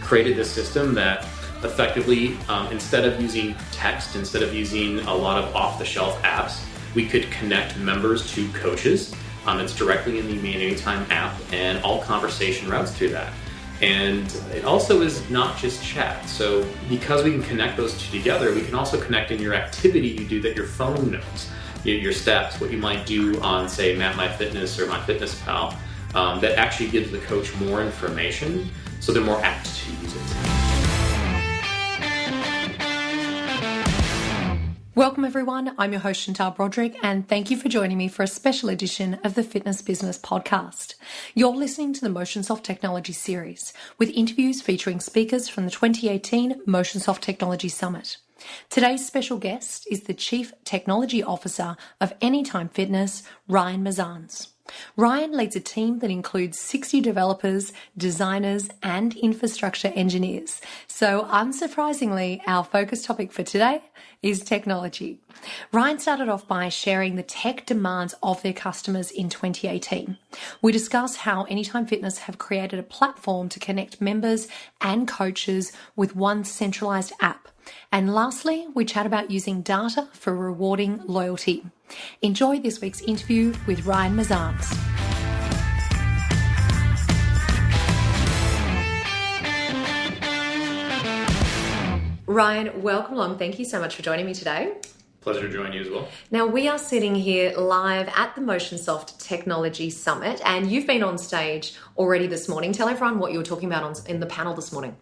created this system that effectively, instead of using text, instead of using a lot of off-the-shelf apps, we could connect members to coaches. It's directly in the Meet Anytime app, and all conversation routes through that. And it also is not just chat. So because we can connect those two together, we can also connect in your activity you do that your phone knows, your steps, what you might do on, say, MapMyFitness or MyFitnessPal, that actually gives the coach more information so they're more apt to use it. Welcome everyone, I'm your host Chantal Broderick, and thank you for joining me for a special edition of the Fitness Business Podcast. You're listening to the MotionSoft Technology series with interviews featuring speakers from the 2018 MotionSoft Technology Summit. Today's special guest is the Chief Technology Officer of Anytime Fitness, Ryan Mesanz. Ryan leads a team that includes 60 developers, designers, and infrastructure engineers. So unsurprisingly, our focus topic for today is technology. Ryan started off by sharing the tech demands of their customers in 2018. We discuss how Anytime Fitness have created a platform to connect members and coaches with one centralized app. And lastly, we chat about using data for rewarding loyalty. Enjoy this week's interview with Ryan Mesanz. Ryan, welcome along. Thank you so much for joining me today. Pleasure to join you as well. Now, we are sitting here live at the MotionSoft Technology Summit, and you've been on stage already this morning. Tell everyone what you were talking about in the panel this morning.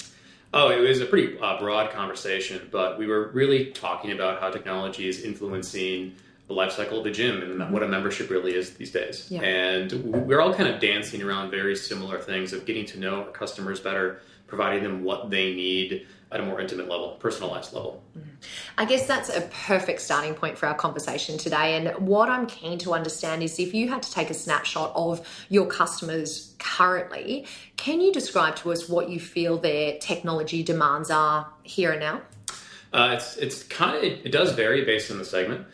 Oh, it was a pretty broad conversation, but we were really talking about how technology is influencing the life cycle of the gym and what a membership really is these days. Yeah. And we're all kind of dancing around very similar things of getting to know our customers better, providing them what they need at a more intimate level, personalized level. I guess that's a perfect starting point for our conversation today. And what I'm keen to understand is if you had to take a snapshot of your customers currently, can you describe to us what you feel their technology demands are here and now? It does vary based on the segment.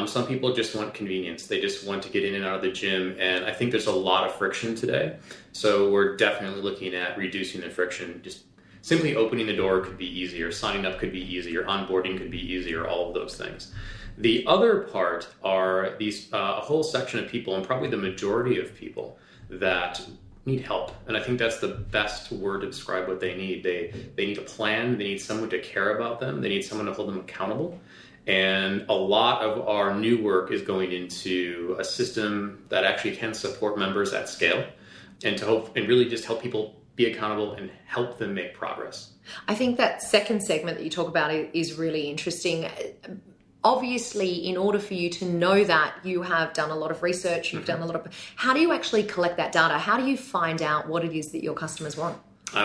Some people just want convenience. They just want to get in and out of the gym. And I think there's a lot of friction today. So we're definitely looking at reducing the friction. Just simply opening the door could be easier. Signing up could be easier. Onboarding could be easier. All of those things. The other part are these a whole section of people, and probably the majority of people, that need help. And I think that's the best word to describe what they need. They need a plan. They need someone to care about them. They need someone to hold them accountable. And a lot of our new work is going into a system that actually can support members at scale and really just help people be accountable and help them make progress. I think that second segment that you talk about is really interesting. Obviously, in order for you to know that, you have done a lot of research, you've done a lot of... How do you actually collect that data? How do you find out what it is that your customers want?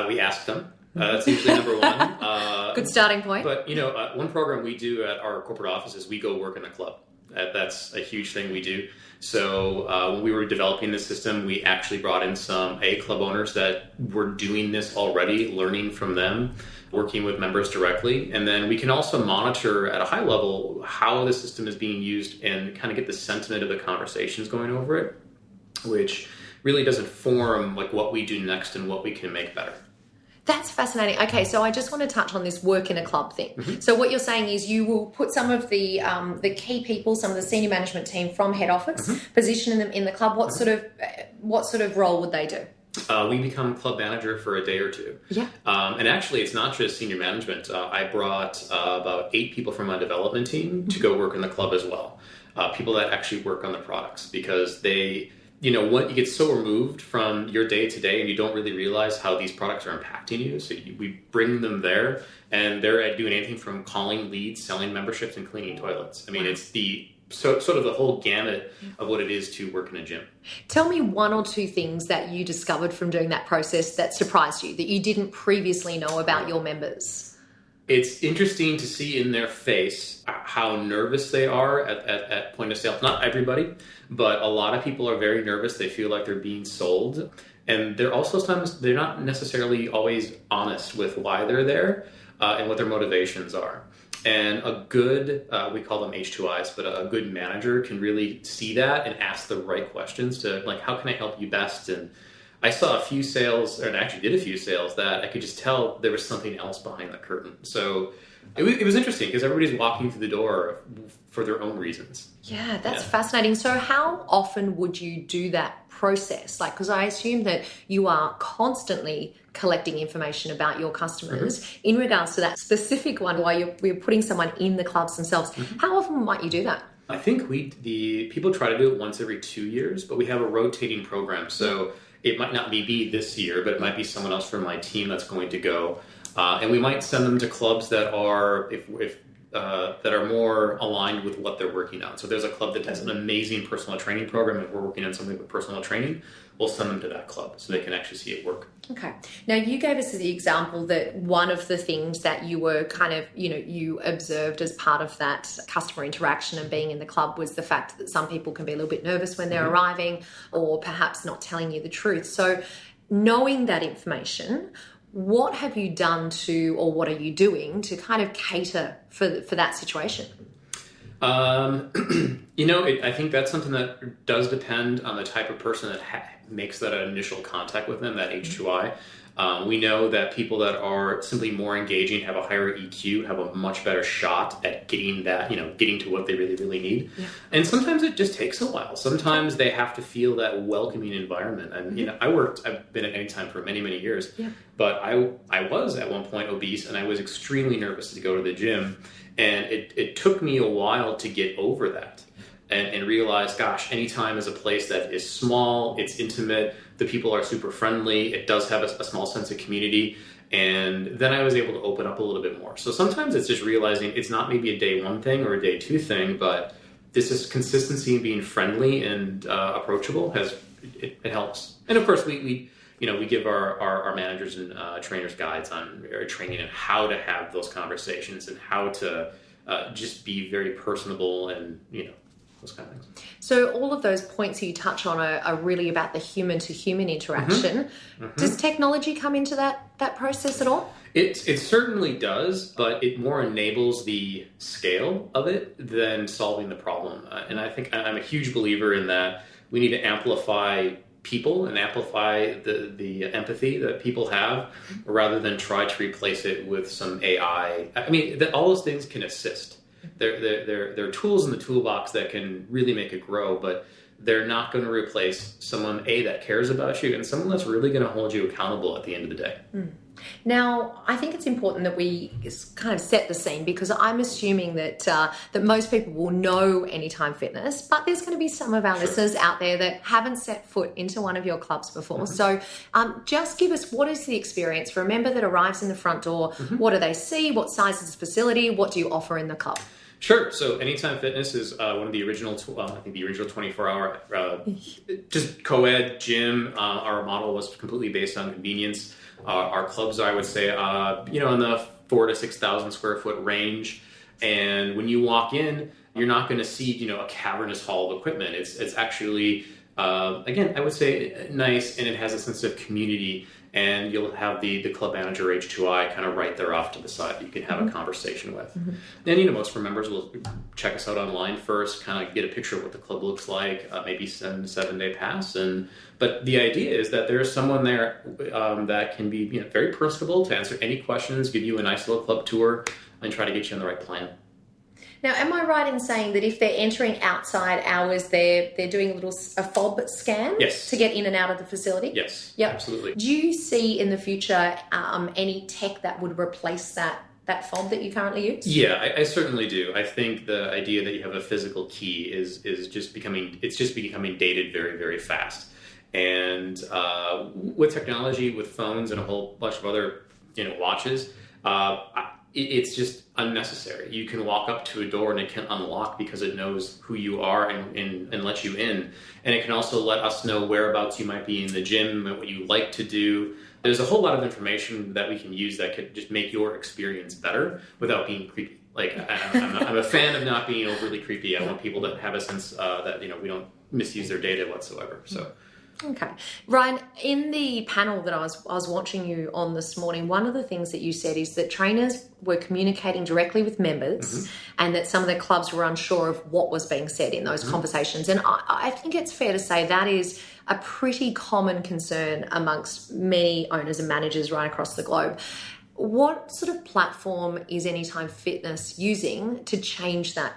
We ask them. That's usually number one. Good starting point. But, one program we do at our corporate office is we go work in the club. That's a huge thing we do. So when we were developing this system, we actually brought in some club owners that were doing this already, learning from them, working with members directly. And then we can also monitor at a high level how the system is being used and kind of get the sentiment of the conversations going over it, which really does inform like what we do next and what we can make better. That's fascinating. Okay, so I just want to touch on this work in a club thing. So what you're saying is you will put some of the key people, some of the senior management team from head office, position them in the club. What sort of role would they do? We become club manager for a day or two. Yeah. And actually, it's not just senior management. I brought about 8 people from my development team to go work in the club as well. People that actually work on the products, because they... what you get so removed from your day to day and you don't really realize how these products are impacting you. So we bring them there, and they're doing anything from calling leads, selling memberships, and cleaning toilets. I mean, it's sort of the whole gamut of what it is to work in a gym. Tell me 1 or 2 things that you discovered from doing that process that surprised you, that you didn't previously know about your members. It's interesting to see in their face how nervous they are at point of sale. Not everybody, but a lot of people are very nervous. They feel like they're being sold. And they're also sometimes, they're not necessarily always honest with why they're there and what their motivations are. And a good, we call them H2Is, but a good manager can really see that and ask the right questions to, like, how can I help you best? And I saw a few sales, and actually did a few sales, that I could just tell there was something else behind the curtain. So it was interesting because everybody's walking through the door for their own reasons. Yeah, that's fascinating. So how often would you do that process? Like, because I assume that you are constantly collecting information about your customers in regards to that specific one while you're putting someone in the clubs themselves. How often might you do that? I think the people try to do it once every 2 years, but we have a rotating program. So it might not be this year, but it might be someone else from my team that's going to go. And we might send them to clubs that are that are more aligned with what they're working on. So there's a club that has an amazing personal training program, and we're working on something with personal training. We'll send them to that club so they can actually see it work. Okay. Now, you gave us the example that one of the things that you were kind of, you observed as part of that customer interaction and being in the club was the fact that some people can be a little bit nervous when they're arriving, or perhaps not telling you the truth. So knowing that information, what have you done or what are you doing to kind of cater for that situation? I think that's something that does depend on the type of person that makes that initial contact with them, that H2I. We know that people that are simply more engaging, have a higher EQ, have a much better shot at getting to what they really, really need. Yeah. And sometimes it just takes a while. Sometimes they have to feel that welcoming environment. And, I've been at Anytime for many, many years, but I was at one point obese, and I was extremely nervous to go to the gym. And it took me a while to get over that and realize, gosh, Anytime is a place that is small, it's intimate, the people are super friendly, it does have a small sense of community, and then I was able to open up a little bit more. So sometimes it's just realizing it's not maybe a day one thing or a day two thing, but this is consistency and being friendly and approachable it helps. And of course, we give our managers and trainers guides on training and how to have those conversations and how to just be very personable and, those kind of things. So all of those points you touch on are really about the human-to-human interaction. Does technology come into that process at all? It certainly does, but it more enables the scale of it than solving the problem. And I think I'm a huge believer in that we need to amplify people and amplify the empathy that people have rather than try to replace it with some AI. I mean, all those things can assist. They're tools in the toolbox that can really make it grow, but they're not going to replace someone, that cares about you and someone that's really going to hold you accountable at the end of the day. Now, I think it's important that we kind of set the scene, because I'm assuming that most people will know Anytime Fitness, but there's going to be some of our listeners out there that haven't set foot into one of your clubs before. So just give us, what is the experience for a member that arrives in the front door? What do they see? What size is the facility? What do you offer in the club? Sure. So Anytime Fitness is one of the original, I think the original 24-hour just co-ed gym. Our model was completely based on convenience. Our clubs, I would say, in the 4,000 to 6,000 square foot range. And when you walk in, you're not going to see, a cavernous hall of equipment. It's actually, again, I would say nice, and it has a sense of community. And you'll have the club manager H2I kind of right there off to the side that you can have a conversation with. And, most of our members will check us out online first, kind of get a picture of what the club looks like, maybe send a 7-day pass. But the idea is that there's someone there that can be very personable to answer any questions, give you a nice little club tour, and try to get you on the right plan. Now, am I right in saying that if they're entering outside hours, they're doing a fob scan to get in and out of the facility? Yes, absolutely. Do you see in the future any tech that would replace that fob that you currently use? Yeah, I certainly do. I think the idea that you have a physical key is just becoming dated very, very fast. And with technology, with phones and a whole bunch of other watches, it's just unnecessary. You can walk up to a door and it can unlock because it knows who you are and let you in. And it can also let us know whereabouts you might be in the gym and what you like to do. There's a whole lot of information that we can use that could just make your experience better without being creepy. Like, I'm a fan of not being overly creepy. I want people to have a sense that, we don't misuse their data whatsoever. So. Okay. Ryan, in the panel that I was watching you on this morning, one of the things that you said is that trainers were communicating directly with members and that some of the clubs were unsure of what was being said in those conversations. And I think it's fair to say that is a pretty common concern amongst many owners and managers right across the globe. What sort of platform is Anytime Fitness using to change that?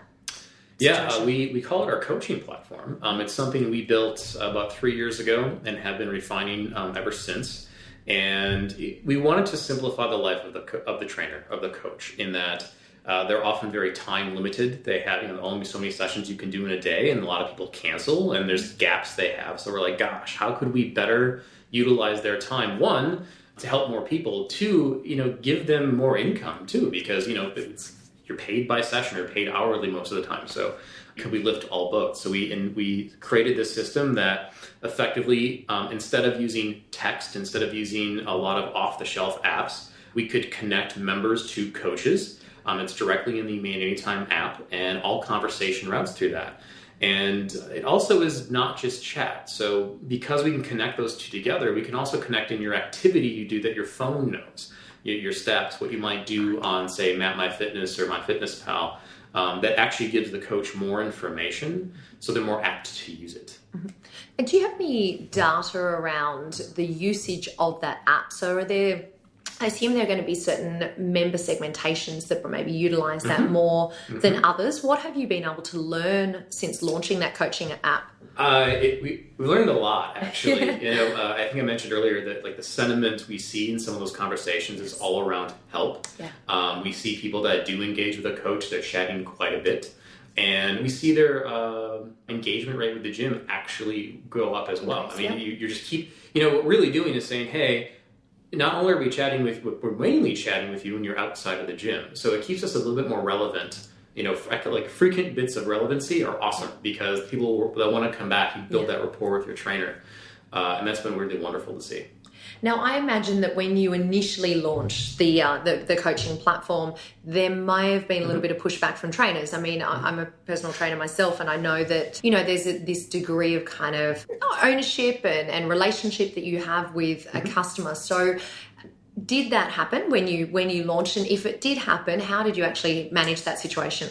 Yeah, we call it our coaching platform. It's something we built about 3 years ago and have been refining ever since. And we wanted to simplify the life of the trainer, of the coach, in that they're often very time limited. They have only so many sessions you can do in a day, and a lot of people cancel, and there's gaps they have. So we're like, gosh, how could we better utilize their time? One, to help more people. Two, give them more income too, because you're paid by session or paid hourly most of the time. So could we lift all boats? So we created this system that effectively, instead of using text, instead of using a lot of off-the-shelf apps, we could connect members to coaches. It's directly in the Man Anytime app, and all conversation routes through that. And it also is not just chat. So because we can connect those two together, we can also connect in your activity you do that your phone knows. Your steps, what you might do on, say, MapMyFitness or MyFitnessPal, that actually gives the coach more information, so they're more apt to use it. Mm-hmm. And do you have any data around the usage of that app? So I assume there are going to be certain member segmentations that maybe utilize that more than others. What have you been able to learn since launching that coaching app? We learned a lot, actually. I think I mentioned earlier that the sentiment we see in some of those conversations is all around help. Yeah. We see people that do engage with a coach, they're chatting quite a bit. And we see their engagement rate with the gym actually go up as well. Nice, you just keep, what we're really doing is saying, hey, not only are we chatting we're mainly chatting with you when you're outside of the gym. So it keeps us a little bit more relevant. Frequent bits of relevancy are awesome because people that want to come back, you build that rapport with your trainer. And that's been really wonderful to see. Now, I imagine that when you initially launched the coaching platform, there may have been a little bit of pushback from trainers. I'm a personal trainer myself, and I know that, there's this degree of kind of ownership and relationship that you have with a customer. So did that happen when you launched? And if it did happen, how did you actually manage that situation?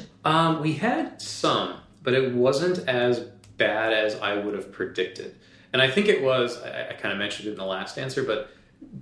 We had some, but it wasn't as bad as I would have predicted. And I think it was, I kind of mentioned it in the last answer, but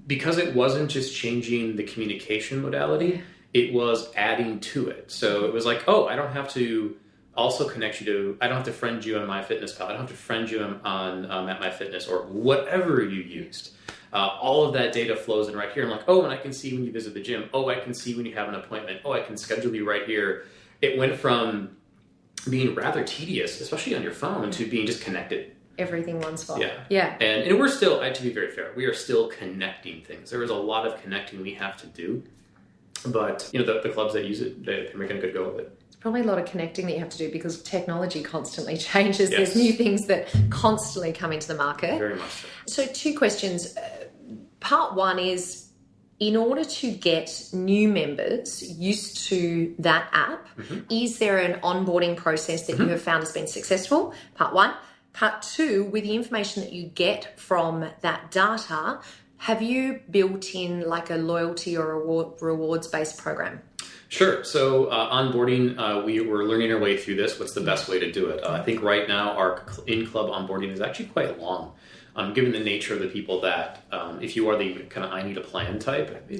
because it wasn't just changing the communication modality, it was adding to it. So it was like, I don't have to also connect you to, I don't have to friend you on MyFitnessPal. I don't have to friend you on MapMyFitness or whatever you used. All of that data flows in right here. I'm like, and I can see when you visit the gym. I can see when you have an appointment. I can schedule you right here. It went from being rather tedious, especially on your phone, to being just connected. Everything one spot. Yeah. And we're still, to be very fair, we are still connecting things. There is a lot of connecting we have to do. But, the clubs that use it, they're making a good go of it. Probably a lot of connecting that you have to do because technology constantly changes. Yes. There's new things that constantly come into the market. Very much so. So 2 questions. Part 1 is, in order to get new members used to that app, is there an onboarding process that you have found has been successful? Part 1. Part 2, with the information that you get from that data, have you built in like a loyalty or rewards-based program? Sure. So onboarding, we're learning our way through this. What's the best way to do it? I think right now our in-club onboarding is actually quite long, given the nature of the people that, if you are the kind of I need a plan type,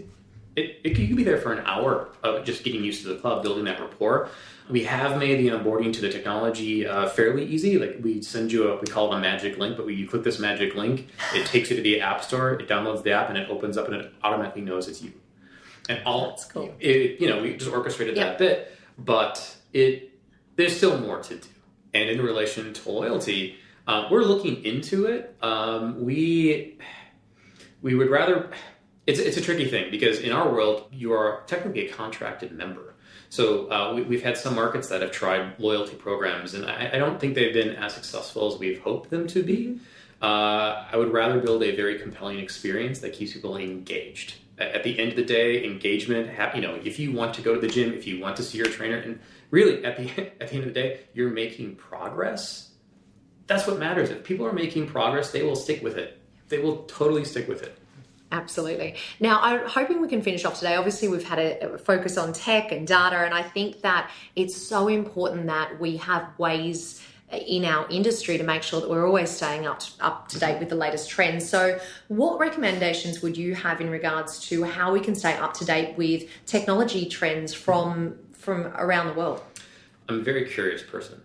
you can be there for an hour of just getting used to the club, building that rapport. We have made the onboarding to the technology fairly easy. Like we send you we call it a magic link, but you click this magic link, it takes you to the app store, it downloads the app, and it opens up and it automatically knows it's you. And that's cool. We just orchestrated that bit, but there's still more to do. And in relation to loyalty, we're looking into it. We would rather. It's a tricky thing because in our world, you are technically a contracted member. So we've had some markets that have tried loyalty programs, and I don't think they've been as successful as we've hoped them to be. I would rather build a very compelling experience that keeps people engaged. At the end of the day, engagement, if you want to go to the gym, if you want to see your trainer, and really at the end of the day, you're making progress. That's what matters. If people are making progress, they will stick with it. They will totally stick with it. Absolutely. Now, I'm hoping we can finish off today. Obviously, we've had a focus on tech and data, and I think that it's so important that we have ways in our industry to make sure that we're always staying up to date with the latest trends. So what recommendations would you have in regards to how we can stay up to date with technology trends from around the world? I'm a very curious person.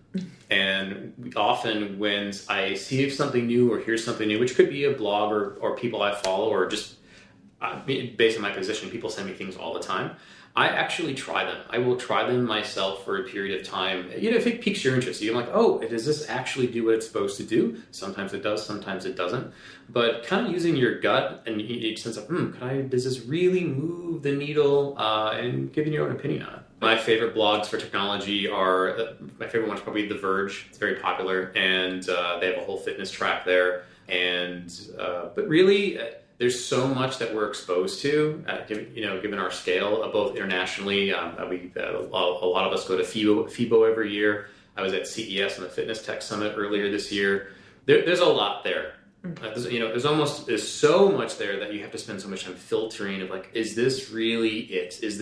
And often when I see something new or hear something new, which could be a blog or people I follow, or just based on my position, people send me things all the time. I actually try them. I will try them myself for a period of time. If it piques your interest, you're like, oh, does this actually do what it's supposed to do? Sometimes it does, sometimes it doesn't. But kind of using your gut and each sense of, does this really move the needle, and giving your own opinion on it. My favorite blogs for technology are, my favorite one's probably The Verge. It's very popular, and they have a whole fitness track there. And but really, there's so much that we're exposed to, given our scale, both internationally. A lot of us go to FIBO every year. I was at CES and the Fitness Tech Summit earlier this year. There's a lot there. There's so much there that you have to spend so much time filtering of like, is this really it? Does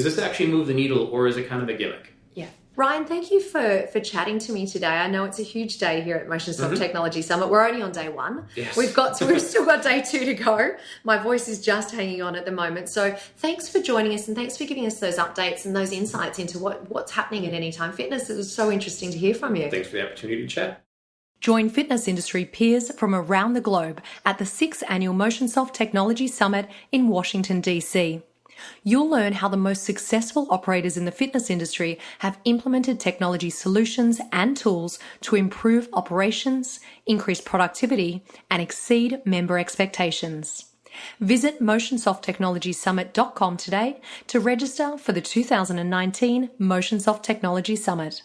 this actually move the needle, or is it kind of a gimmick? Yeah. Ryan, thank you for chatting to me today. I know it's a huge day here at Mesanz Technology Summit. We're only on day one. Yes. We've still got day 2 to go. My voice is just hanging on at the moment. So thanks for joining us, and thanks for giving us those updates and those insights into what's happening at Anytime Fitness. It was so interesting to hear from you. Thanks for the opportunity to chat. Join fitness industry peers from around the globe at the 6th Annual MotionSoft Technology Summit in Washington, D.C. You'll learn how the most successful operators in the fitness industry have implemented technology solutions and tools to improve operations, increase productivity, and exceed member expectations. Visit MotionSoftTechnologySummit.com today to register for the 2019 MotionSoft Technology Summit.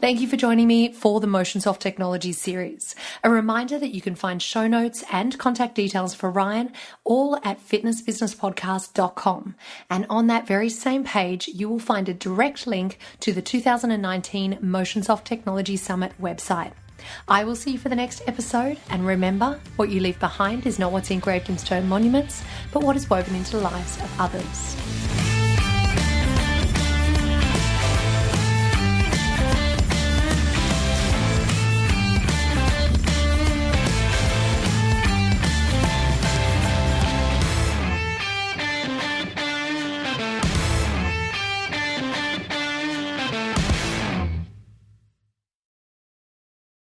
Thank you for joining me for the MotionSoft Technology series. A reminder that you can find show notes and contact details for Ryan all at fitnessbusinesspodcast.com. And on that very same page, you will find a direct link to the 2019 MotionSoft Technology Summit website. I will see you for the next episode, and remember, what you leave behind is not what's engraved in stone monuments, but what is woven into the lives of others.